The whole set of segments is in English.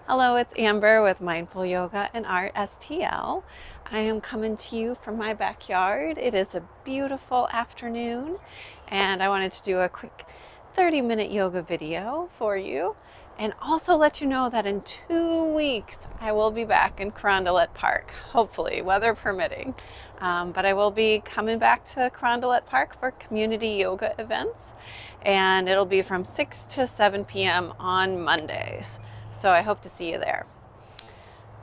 Hello, it's Amber with Mindful Yoga and Art STL. I am coming to you from my backyard. It is a beautiful afternoon, and I wanted to do a quick 30-minute yoga video for you, and also let you know that in 2 weeks I will be back in Carondelet Park, hopefully, weather permitting. But I will be coming back to Carondelet Park for community yoga events, and it'll be from 6 to 7 p.m. on Mondays. So I hope to see you there.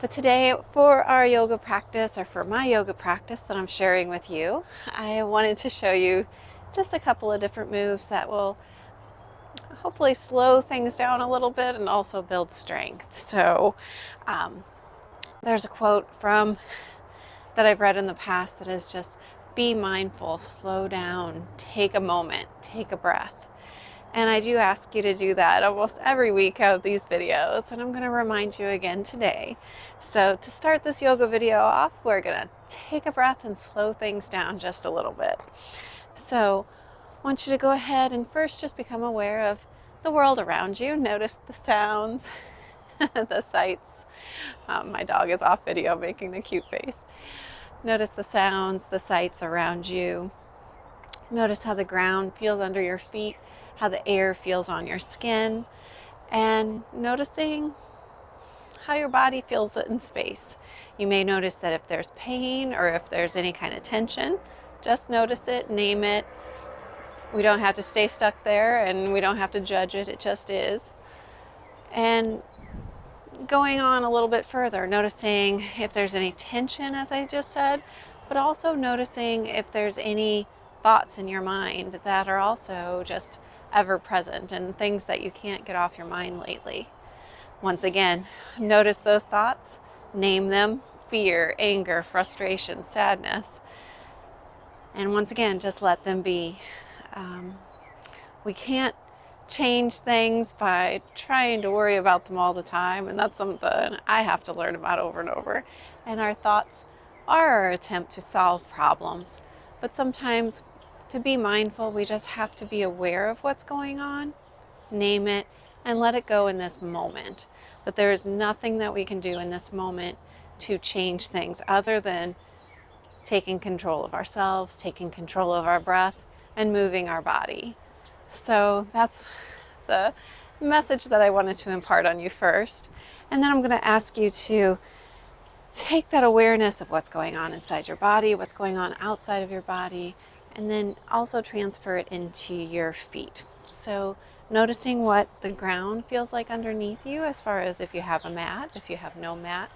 But today, for our yoga practice, or for my yoga practice that I'm sharing with you, I wanted to show you just a couple of different moves that will hopefully slow things down a little bit and also build strength. So there's a quote that I've read in the past that is just, be mindful, slow down, take a moment, take a breath. And I do ask you to do that almost every week out of these videos, and I'm going to remind you again today. So to start this yoga video off, we're going to take a breath and slow things down just a little bit. So I want you to go ahead and first just become aware of the world around you. Notice the sounds, the sights. My dog is off video making a cute face. Notice the sounds, the sights around you. Notice how the ground feels under your feet, how the air feels on your skin, and noticing how your body feels in space. You may notice that if there's pain or if there's any kind of tension, just notice it, name it. We don't have to stay stuck there, and we don't have to judge it, it just is. And going on a little bit further, noticing if there's any tension, as I just said, but also noticing if there's any thoughts in your mind that are also just ever present and things that you can't get off your mind lately. Once again, notice those thoughts, name them: fear, anger, frustration, sadness. And once again, just let them be. We can't change things by trying to worry about them all the time, and that's something I have to learn about over and over. And our thoughts are our attempt to solve problems, but sometimes to be mindful, we just have to be aware of what's going on, name it, and let it go in this moment. That there is nothing that we can do in this moment to change things other than taking control of ourselves, taking control of our breath, and moving our body. So that's the message that I wanted to impart on you first. And then I'm going to ask you to take that awareness of what's going on inside your body, what's going on outside of your body, and then also transfer it into your feet. So noticing what the ground feels like underneath you, as far as if you have a mat, if you have no mat.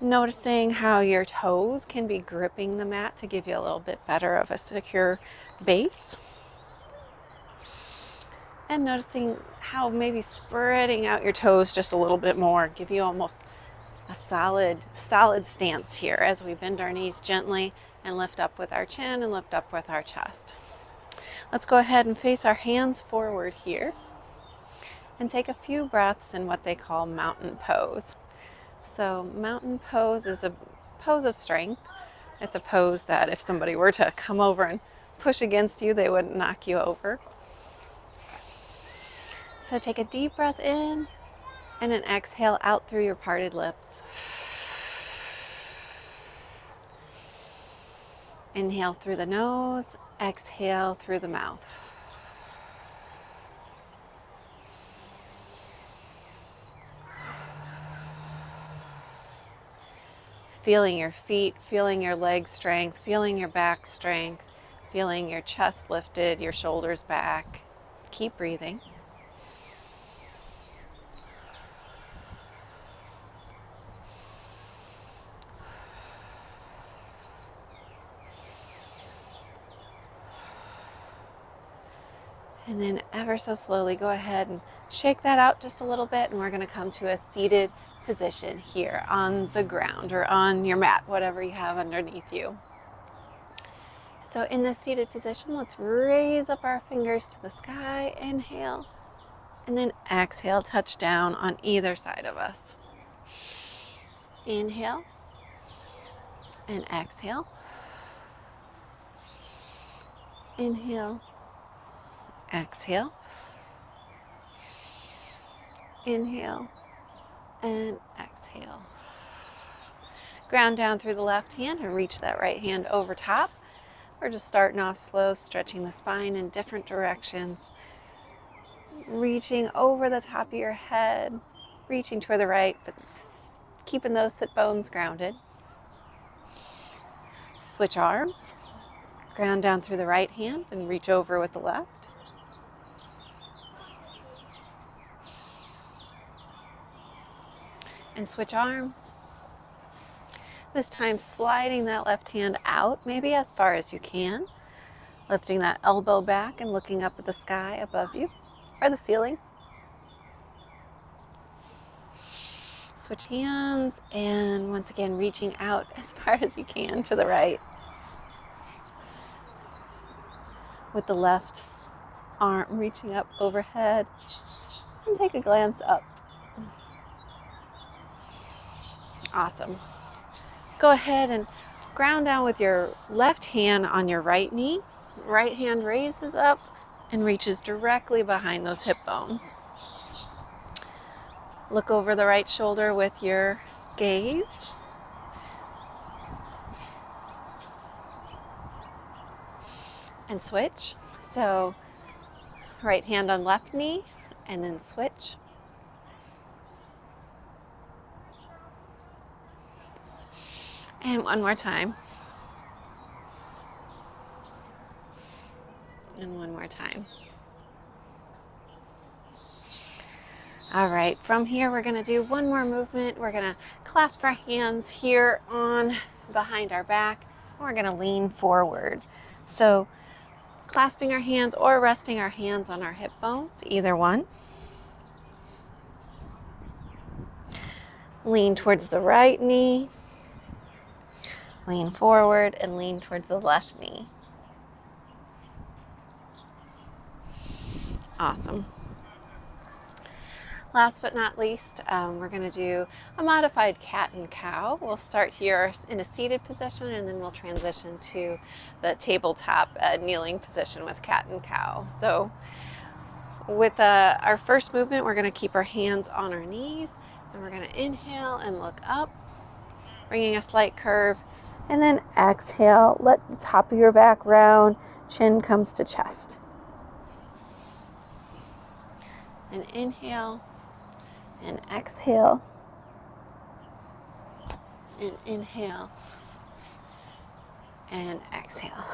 Noticing how your toes can be gripping the mat to give you a little bit better of a secure base. And noticing how maybe spreading out your toes just a little bit more, give you almost a solid stance here as we bend our knees gently and lift up with our chin and lift up with our chest. Let's go ahead and face our hands forward here and take a few breaths in what they call mountain pose. So mountain pose is a pose of strength. It's a pose that if somebody were to come over and push against you, they wouldn't knock you over. So take a deep breath in and an exhale out through your parted lips. Inhale through the nose, exhale through the mouth. Feeling your feet, feeling your leg strength, feeling your back strength, feeling your chest lifted, your shoulders back. Keep breathing. And then ever so slowly go ahead and shake that out just a little bit, and we're going to come to a seated position here on the ground or on your mat, whatever you have underneath you. So in this seated position, let's raise up our fingers to the sky, inhale, and then exhale, touch down on either side of us. Inhale and exhale. Inhale, exhale. Inhale and exhale. Ground down through the left hand and reach that right hand over top. We're just starting off slow, stretching the spine in different directions. Reaching over the top of your head, reaching toward the right, but keeping those sit bones grounded. Switch arms. Ground down through the right hand and reach over with the left. And switch arms. This time sliding that left hand out, maybe as far as you can. Lifting that elbow back and looking up at the sky above you or the ceiling. Switch hands and once again reaching out as far as you can to the right. With the left arm reaching up overhead and take a glance up. Awesome. Go ahead and ground down with your left hand on your right knee. Right hand raises up and reaches directly behind those hip bones. Look over the right shoulder with your gaze. And switch. So right hand on left knee and then switch. And one more time. And one more time. All right, from here we're gonna do one more movement. We're gonna clasp our hands here on behind our back. We're gonna lean forward. So clasping our hands or resting our hands on our hip bones, either one. Lean towards the right knee. Lean forward and lean towards the left knee. Awesome. Last but not least, we're going to do a modified cat and cow. We'll start here in a seated position and then we'll transition to the tabletop kneeling position with cat and cow. So with our first movement, we're going to keep our hands on our knees and we're going to inhale and look up, bringing a slight curve, and then exhale. Let the top of your back round, chin comes to chest. And inhale. And exhale, and inhale, and exhale.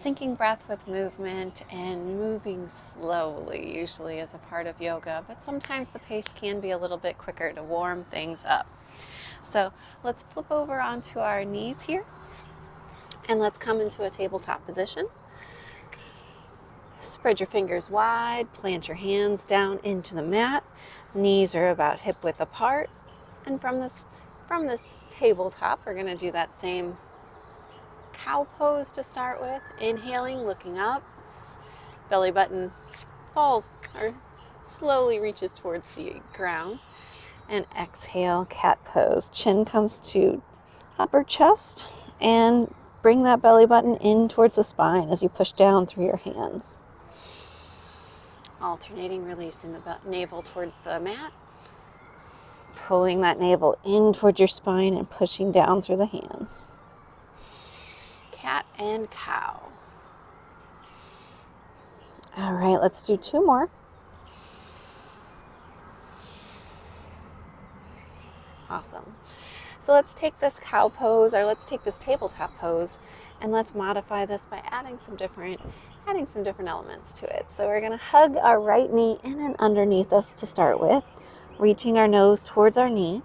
Syncing breath with movement and moving slowly usually is a part of yoga, but sometimes the pace can be a little bit quicker to warm things up. So let's flip over onto our knees here, and let's come into a tabletop position. Spread your fingers wide, plant your hands down into the mat. Knees are about hip width apart. And from this tabletop, we're going to do that same cow pose to start with. Inhaling, looking up, belly button falls or slowly reaches towards the ground. And exhale, cat pose. Chin comes to upper chest and bring that belly button in towards the spine as you push down through your hands. Alternating, releasing the navel towards the mat. Pulling that navel in towards your spine and pushing down through the hands. Cat and cow. All right, let's do two more. Awesome. So let's take this cow pose, or let's take this tabletop pose, and let's modify this by adding some different elements to it. So we're going to hug our right knee in and underneath us to start with, reaching our nose towards our knee,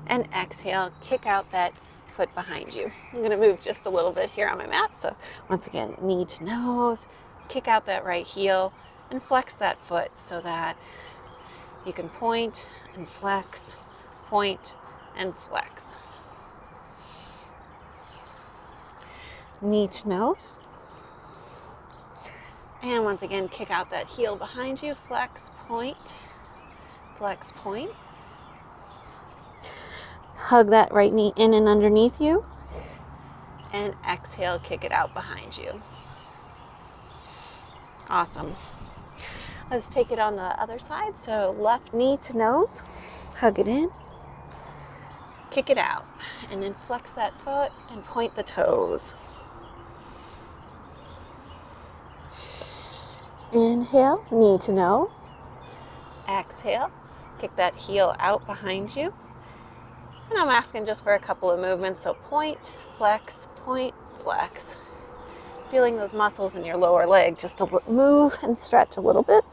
and exhale, kick out that foot behind you. I'm going to move just a little bit here on my mat. So once again, knee to nose, kick out that right heel, and flex that foot so that you can point and flex, point and flex. Knee to nose. And once again, kick out that heel behind you, flex, point, flex, point. Hug that right knee in and underneath you. And exhale, kick it out behind you. Awesome. Let's take it on the other side. So left knee to nose, hug it in, kick it out, and then flex that foot and point the toes. Inhale, knee to nose. Exhale, kick that heel out behind you. And I'm asking just for a couple of movements. So point, flex, feeling those muscles in your lower leg just to move and stretch a little bit.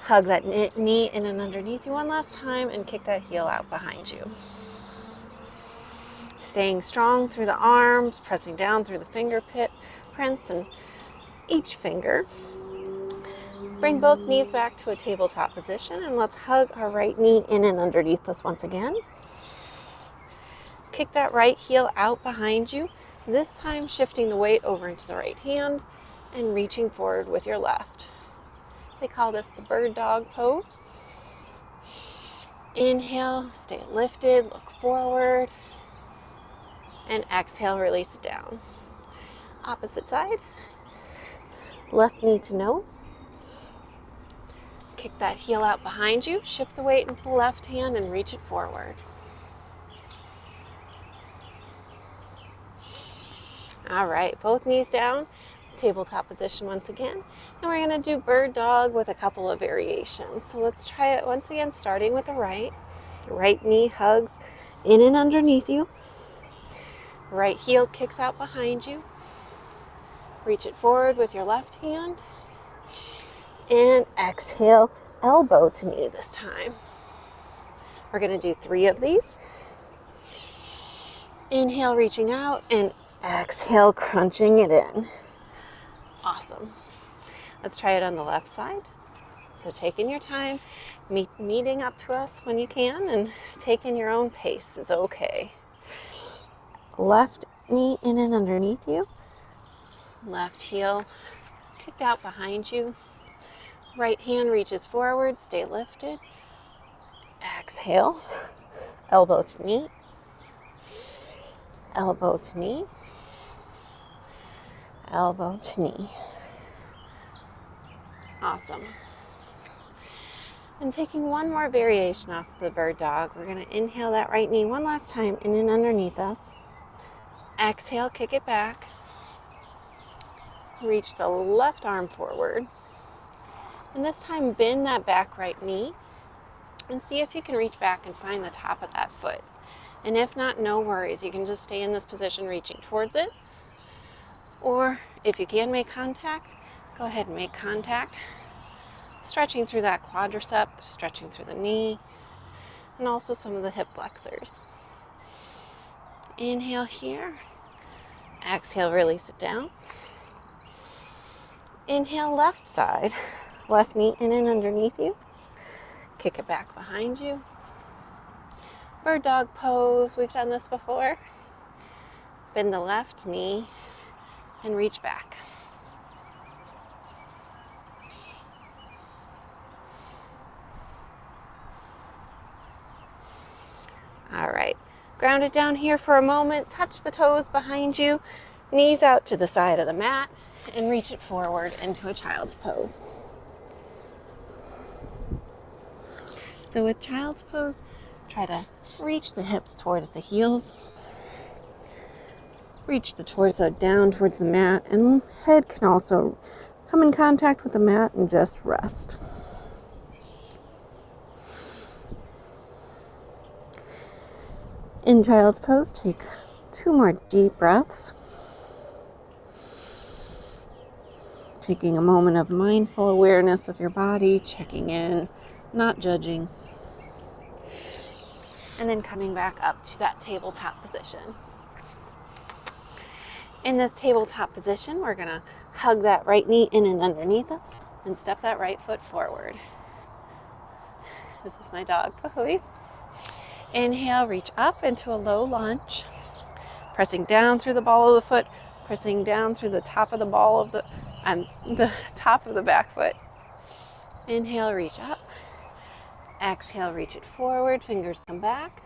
Hug that knee in and underneath you one last time and kick that heel out behind you. Staying strong through the arms, pressing down through the fingerprints and each finger. Bring both knees back to a tabletop position, and let's hug our right knee in and underneath us once again. Kick that right heel out behind you, this time shifting the weight over into the right hand and reaching forward with your left. They call this the bird dog pose. Inhale, stay lifted, look forward, and exhale, release it down. Opposite side. Left knee to nose. Kick that heel out behind you, shift the weight into the left hand and reach it forward. All right, both knees down, tabletop position once again. And we're gonna do bird dog with a couple of variations. So let's try it once again, starting with the right. Right knee hugs in and underneath you. Right heel kicks out behind you. Reach it forward with your left hand. And exhale, elbow to knee this time. We're going to do 3 of these. Inhale, reaching out, and exhale, crunching it in. Awesome. Let's try it on the left side. So taking your time, meeting up to us when you can, and taking your own pace is okay. Left knee in and underneath you. Left heel kicked out behind you. Right hand reaches forward, stay lifted. Exhale, elbow to knee, elbow to knee, elbow to knee. Awesome. And taking one more variation off the bird dog, we're going to inhale that right knee one last time in and underneath us. Exhale, kick it back. Reach the left arm forward. And this time bend that back right knee and see if you can reach back and find the top of that foot. And if not, no worries. You can just stay in this position reaching towards it. Or if you can make contact, go ahead and make contact. Stretching through that quadricep, stretching through the knee, and also some of the hip flexors. Inhale here. Exhale, release it down. Inhale, left side. Left knee in and underneath you. Kick it back behind you. Bird dog pose. We've done this before. Bend the left knee and reach back. All right. Ground it down here for a moment. Touch the toes behind you. Knees out to the side of the mat and reach it forward into a child's pose. So with child's pose, try to reach the hips towards the heels. Reach the torso down towards the mat, and head can also come in contact with the mat and just rest. In child's pose, take 2 more deep breaths. Taking a moment of mindful awareness of your body, checking in, not judging. And then coming back up to that tabletop position. In this tabletop position, we're going to hug that right knee in and underneath us and step that right foot forward. This is my dog, Pahoi. Inhale, reach up into a low lunge, pressing down through the ball of the foot, pressing down through the top of the ball of the top of the back foot. Inhale, reach up. Exhale, reach it forward, fingers come back.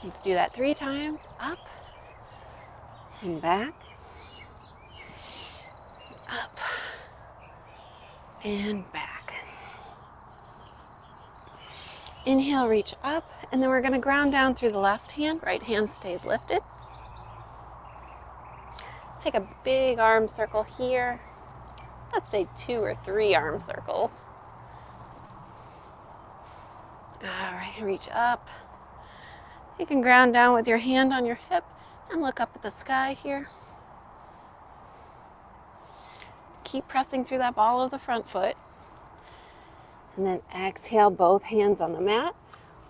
Let's do that 3 times. Up and back. and back. Inhale, reach up, and then we're going to ground down through the left hand. Right hand stays lifted. Take a big arm circle here. Let's say 2 or 3 arm circles. All right, reach up. You can ground down with your hand on your hip and look up at the sky here. Keep pressing through that ball of the front foot. And then exhale, both hands on the mat.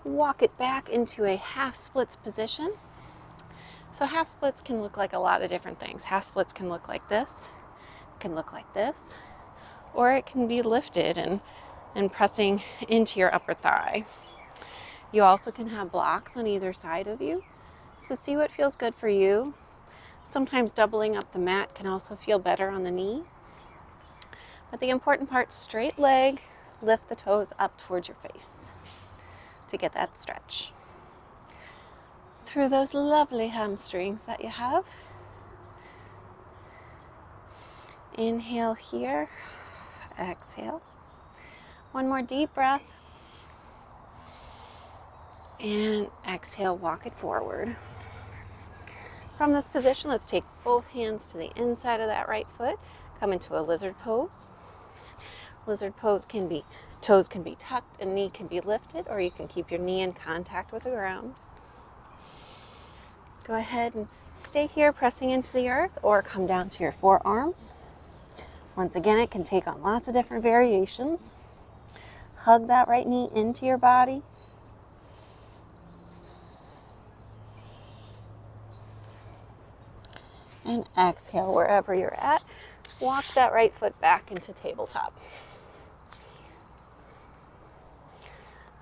Walk it back into a half splits position. So half splits can look like a lot of different things. Half splits can look like this, can look like this, or it can be lifted and pressing into your upper thigh. You also can have blocks on either side of you. So see what feels good for you. Sometimes doubling up the mat can also feel better on the knee. But the important part, straight leg, lift the toes up towards your face to get that stretch through those lovely hamstrings that you have. Inhale here, exhale. One more deep breath. And exhale, walk it forward. From this position, let's take both hands to the inside of that right foot. Come into a lizard pose. Lizard pose toes can be tucked and knee can be lifted, or you can keep your knee in contact with the ground. Go ahead and stay here pressing into the earth, or come down to your forearms. Once again, it can take on lots of different variations. Hug that right knee into your body. And exhale wherever you're at. Walk that right foot back into tabletop.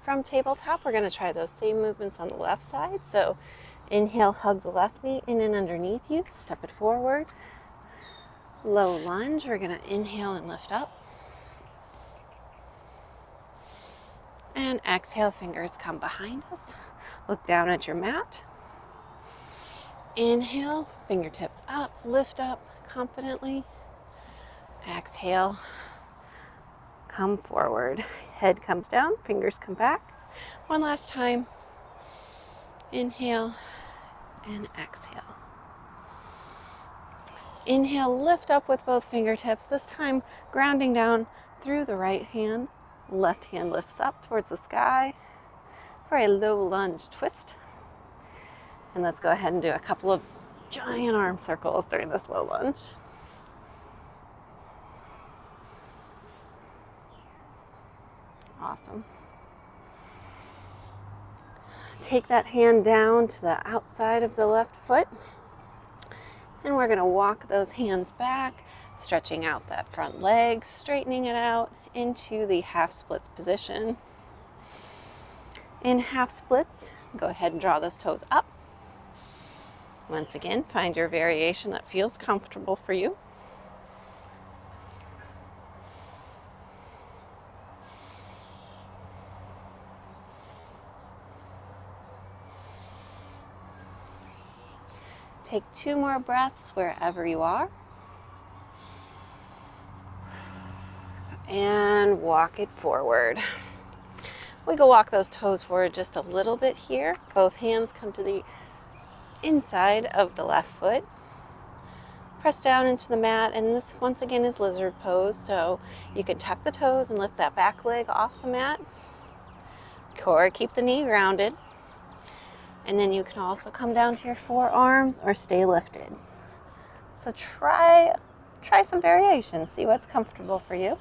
From tabletop, we're going to try those same movements on the left side. So inhale, hug the left knee in and underneath you. Step it forward. Low lunge. We're going to inhale and lift up. And exhale, fingers come behind us. Look down at your mat. Inhale, fingertips up, lift up confidently. Exhale, come forward. Head comes down, fingers come back. One last time. Inhale and exhale. Inhale, lift up with both fingertips, this time grounding down through the right hand. Left hand lifts up towards the sky for a low lunge twist. And let's go ahead and do a couple of giant arm circles during this low lunge. Awesome. Take that hand down to the outside of the left foot. And we're going to walk those hands back, stretching out that front leg, straightening it out into the half splits position. In half splits, go ahead and draw those toes up. Once again, find your variation that feels comfortable for you. Take 2 more breaths wherever you are. And walk it forward. We can walk those toes forward just a little bit here. Both hands come to the inside of the left foot. Press down into the mat, and this once again is lizard pose, so you can tuck the toes and lift that back leg off the mat. Or keep the knee grounded. And then you can also come down to your forearms or stay lifted. So try some variations, see what's comfortable for you.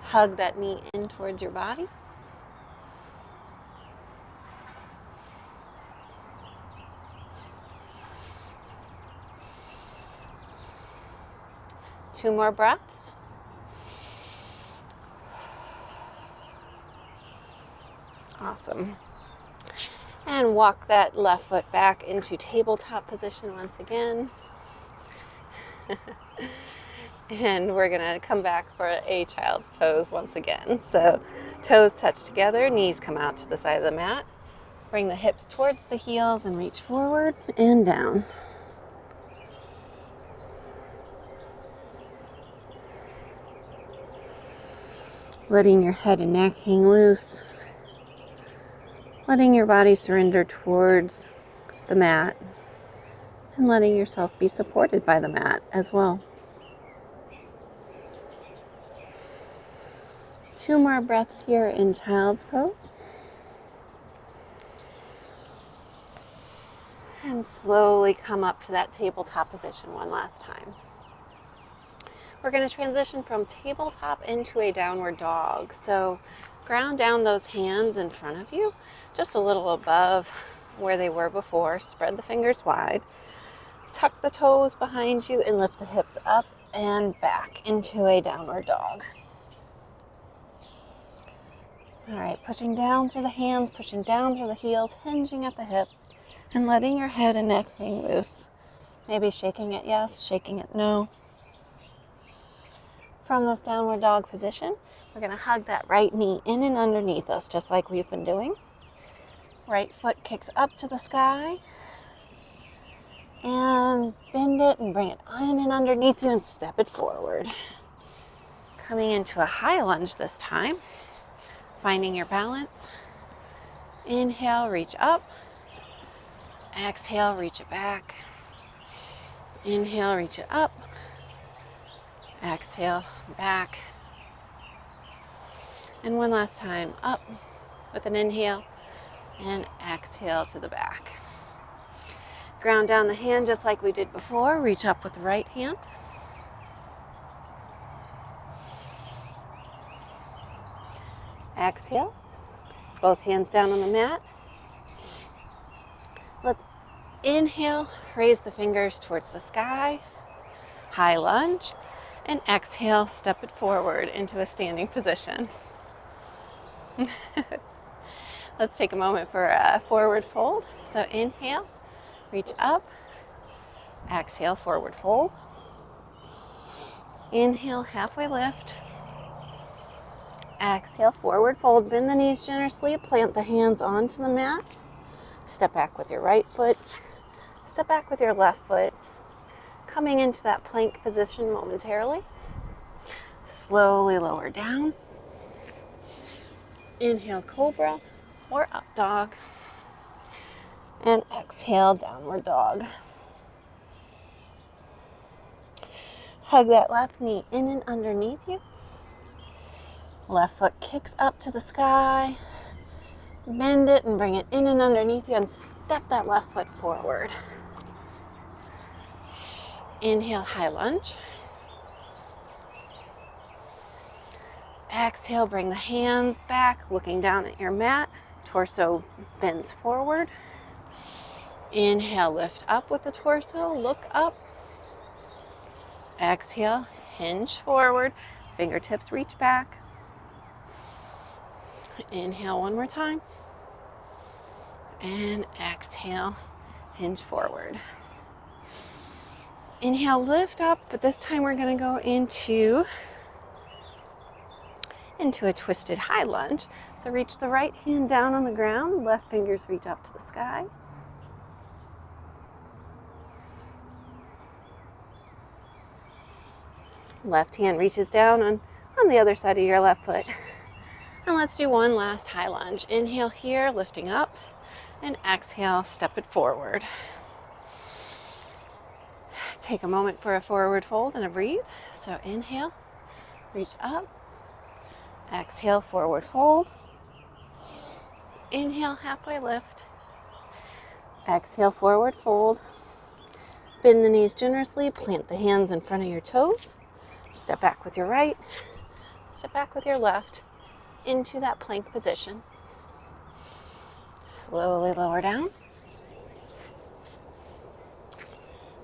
Hug that knee in towards your body. Two more breaths. Awesome. And walk that left foot back into tabletop position once again. And we're gonna come back for a child's pose once again. So toes touch together, knees come out to the side of the mat. Bring the hips towards the heels and reach forward and down. letting your head and neck hang loose, letting your body surrender towards the mat, and letting yourself be supported by the mat as well. 2 more breaths here in child's pose. And slowly come up to that tabletop position one last time. We're going to transition from tabletop into a downward dog. So ground down those hands in front of you, just a little above where they were before. Spread the fingers wide. Tuck the toes behind you and lift the hips up and back into a downward dog. All right, pushing down through the hands, pushing down through the heels, hinging at the hips, and letting your head and neck hang loose. Maybe shaking it yes, shaking it no. From this downward dog position, we're going to hug that right knee in and underneath us, just like we've been doing. Right foot kicks up to the sky. And bend it and bring it in and underneath you and step it forward. Coming into a high lunge this time. Finding your balance. Inhale, reach up. Exhale, reach it back. Inhale, reach it up. Exhale, back. And one last time, up with an inhale and exhale to the back. Ground down the hand just like we did before. Reach up with the right hand. Exhale. Both hands down on the mat. Let's inhale, raise the fingers towards the sky. High lunge. And exhale, step it forward into a standing position. Let's take a moment for a forward fold. So inhale, reach up. Exhale, forward fold. Inhale, halfway lift. Exhale, forward fold. Bend the knees generously. Plant the hands onto the mat. Step back with your right foot. Step back with your left foot. Coming into that plank position momentarily. Slowly lower down. Inhale, cobra or up dog. And exhale, downward dog. Hug that left knee in and underneath you. Left foot kicks up to the sky. Bend it and bring it in and underneath you and step that left foot forward. Inhale, high lunge. Exhale, bring the hands back, looking down at your mat. Torso bends forward. Inhale, lift up with the torso, look up. Exhale, hinge forward, fingertips reach back. Inhale one more time. And exhale, hinge forward. Inhale, lift up, but this time we're going to go into a twisted high lunge. So reach the right hand down on the ground, left fingers reach up to the sky. Left hand reaches down on the other side of your left foot. And let's do one last high lunge. Inhale here, lifting up, and exhale, step it forward. Take a moment for a forward fold and a breathe. So inhale, reach up. Exhale, forward fold. Inhale, halfway lift. Exhale, forward fold. Bend the knees generously. Plant the hands in front of your toes. Step back with your right. Step back with your left into that plank position. Slowly lower down.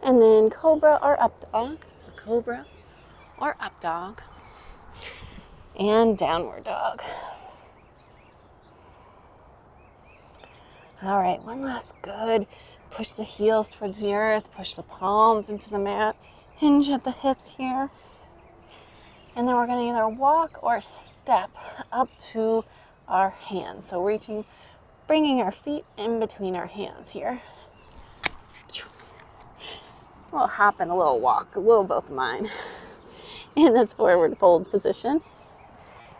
And then cobra or up dog. So cobra or up dog. And downward dog. All right, one last good. Push the heels towards the earth. Push the palms into the mat. Hinge at the hips here. And then we're going to either walk or step up to our hands. So reaching, bringing our feet in between our hands here. A little hop and a little walk, a little both of mine. In this forward fold position.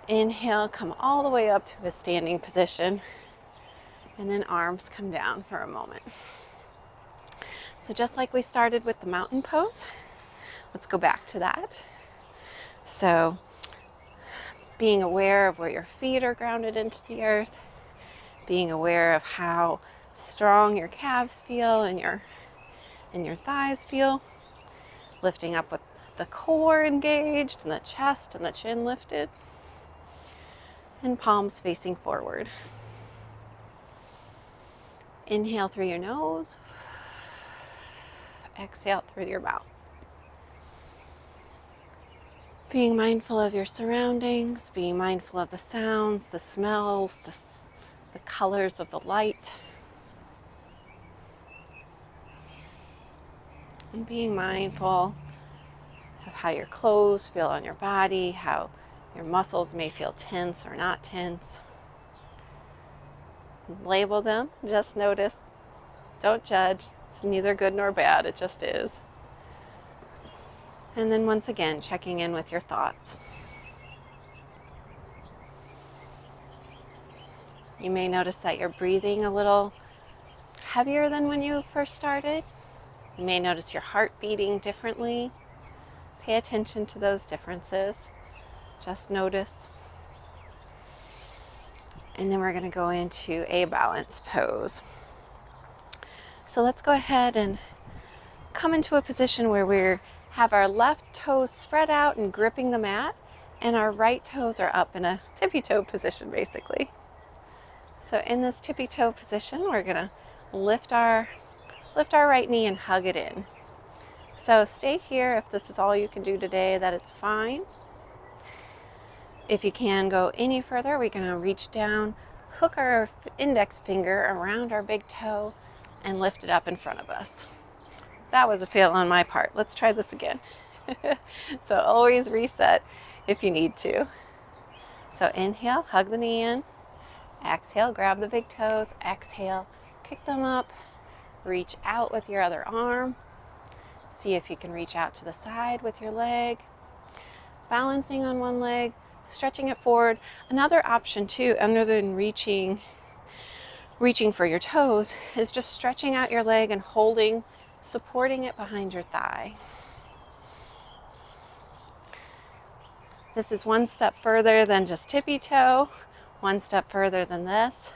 Inhale, come all the way up to a standing position, and then arms come down for a moment. So just like we started with the mountain pose, let's go back to that. So being aware of where your feet are grounded into the earth, being aware of how strong your calves feel and your thighs feel, lifting up with the core engaged and the chest and the chin lifted, and palms facing forward. Inhale through your nose, exhale through your mouth. Being mindful of your surroundings, being mindful of the sounds, the smells, the colors of the light, and being mindful of how your clothes feel on your body, how your muscles may feel tense or not tense. Label them, just notice, don't judge. It's neither good nor bad, it just is. And then once again, checking in with your thoughts. You may notice that you're breathing a little heavier than when you first started. You may notice your heart beating differently. Pay attention to those differences. Just notice. And then we're going to go into a balance pose. So let's go ahead and come into a position where we have our left toes spread out and gripping the mat, and our right toes are up in a tippy toe position basically. So in this tippy toe position, we're going to lift our right knee and hug it in. So stay here. If this is all you can do today, that is fine. If you can go any further, we're going to reach down, hook our index finger around our big toe, and lift it up in front of us. That was a fail on my part. Let's try this again. So always reset if you need to. So inhale, hug the knee in. Exhale, grab the big toes. Exhale, kick them up. Reach out with your other arm. See if you can reach out to the side with your leg. Balancing on one leg, stretching it forward. Another option too, other than reaching for your toes, is just stretching out your leg and supporting it behind your thigh. This is one step further than just tippy toe, one step further than this,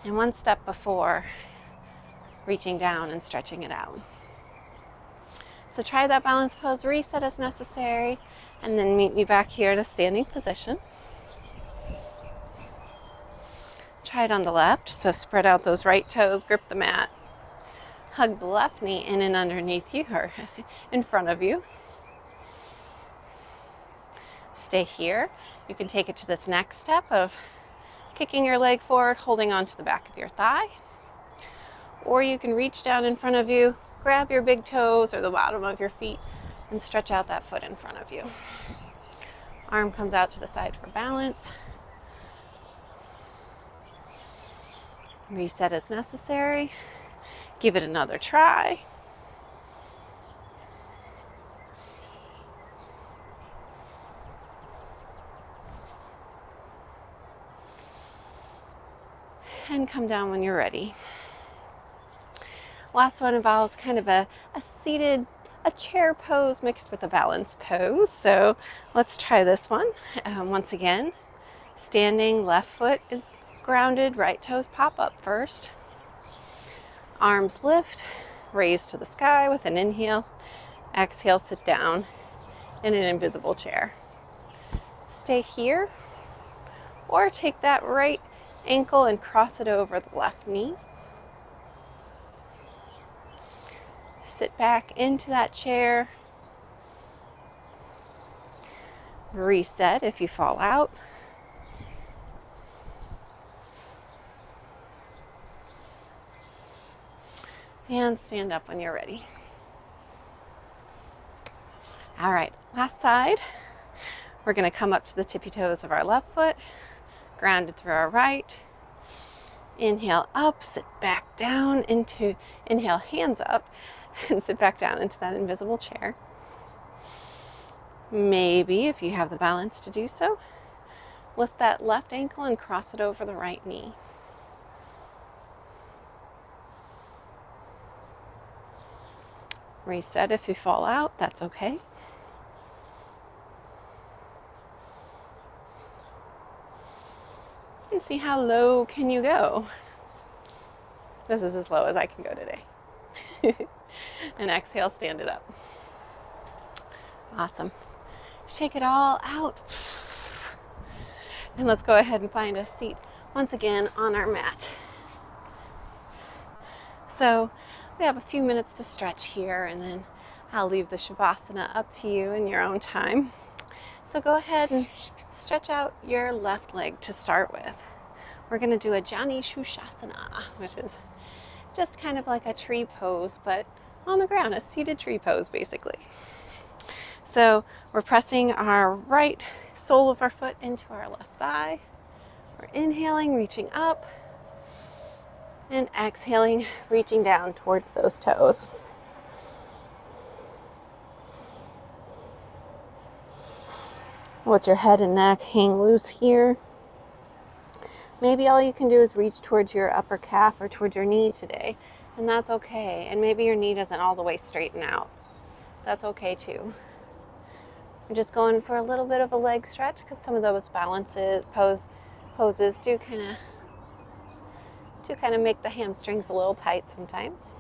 and one step before reaching down and stretching it out. So try that balance pose, reset as necessary, and then meet me back here in a standing position. Try it on the left, so spread out those right toes, grip the mat. Hug the left knee in and underneath you, or in front of you. Stay here. You can take it to this next step of kicking your leg forward, holding onto the back of your thigh. Or you can reach down in front of you, grab your big toes or the bottom of your feet, and stretch out that foot in front of you. Arm comes out to the side for balance. Reset as necessary. Give it another try. And come down when you're ready. Last one involves kind of a chair pose mixed with a balance pose. So let's try this one. Once again, standing, left foot is grounded, right toes pop up first. Arms lift, raise to the sky with an inhale. Exhale, sit down in an invisible chair. Stay here, or take that right ankle and cross it over the left knee. Sit back into that chair. Reset if you fall out. And stand up when you're ready. All right, last side. We're going to come up to the tippy toes of our left foot, grounded through our right. Inhale up, sit back down into, inhale, hands up, and sit back down into that invisible chair. Maybe, if you have the balance to do so, Lift that left ankle and cross it over the right knee. Reset if you fall out, that's okay. And see how low can you go. This is as low as I can go today. And exhale, stand it up. Awesome. Shake it all out. And let's go ahead and find a seat once again on our mat. So we have a few minutes to stretch here, and then I'll leave the Shavasana up to you in your own time. So go ahead and stretch out your left leg to start with. We're going to do a Jani Shushasana, which is just kind of like a tree pose, but on the ground, a seated tree pose basically. So we're pressing our right sole of our foot into our left thigh. We're inhaling, reaching up, and exhaling, reaching down towards those toes. Let your head and neck hang loose here. Maybe all you can do is reach towards your upper calf or towards your knee today, and that's okay. And maybe your knee doesn't all the way straighten out. That's okay too. We're just going for a little bit of a leg stretch because some of those poses do kind of make the hamstrings a little tight sometimes.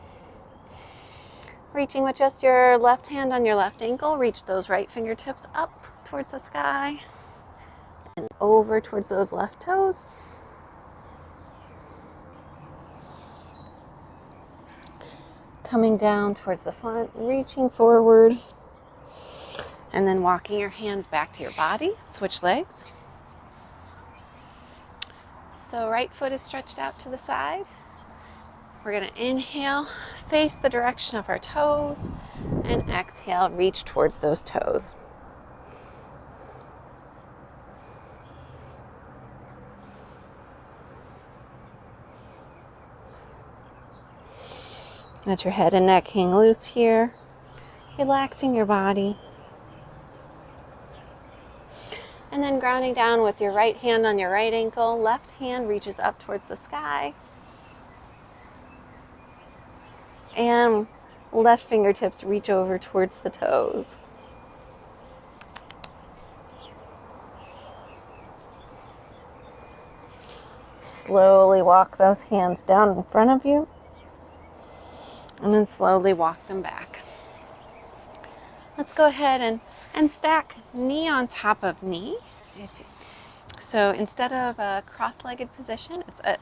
Reaching with just your left hand on your left ankle, reach those right fingertips up towards the sky and over towards those left toes. Coming down towards the front, reaching forward, and then walking your hands back to your body. Switch legs. So right foot is stretched out to the side. We're going to inhale, face the direction of our toes, and exhale, reach towards those toes. Let your head and neck hang loose here, relaxing your body. And then grounding down with your right hand on your right ankle, left hand reaches up towards the sky. And left fingertips reach over towards the toes. Slowly walk those hands down in front of you. And then slowly walk them back. Let's go ahead and stack knee on top of knee. So instead of a cross-legged position, it's a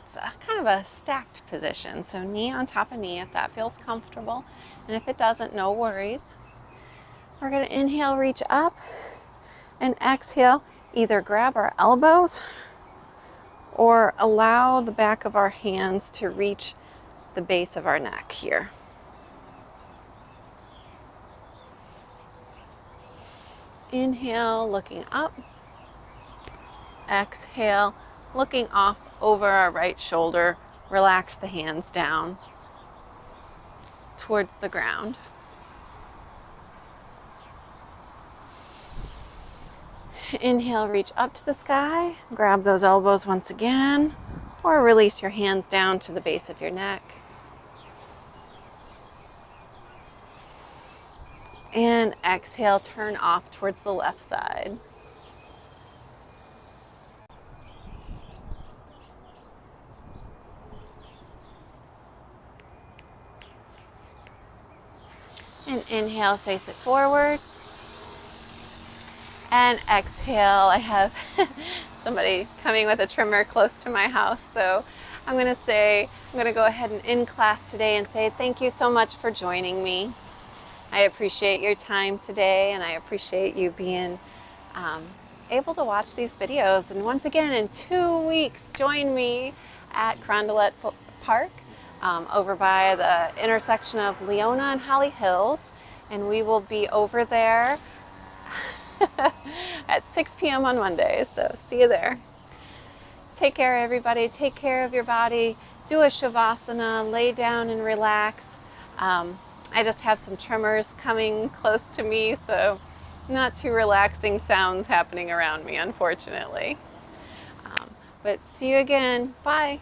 kind of a stacked position. So knee on top of knee, if that feels comfortable. And if it doesn't, no worries. We're going to inhale, reach up, and exhale, either grab our elbows or allow the back of our hands to reach the base of our neck here. Inhale, looking up. Exhale, looking off over our right shoulder. Relax the hands down towards the ground. Inhale, reach up to the sky. Grab those elbows once again, or release your hands down to the base of your neck. And exhale, turn off towards the left side. And inhale, face it forward. And exhale, I have somebody coming with a trimmer close to my house. So I'm going to go ahead and end class today and say thank you so much for joining me. I appreciate your time today, and I appreciate you being able to watch these videos. And once again, in 2 weeks, join me at Carondelet Park over by the intersection of Leona and Holly Hills. And we will be over there at 6 p.m. on Mondays. So see you there. Take care, everybody. Take care of your body. Do a Shavasana. Lay down and relax. I just have some tremors coming close to me, so not too relaxing sounds happening around me, unfortunately. But see you again. Bye.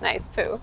Nice poo.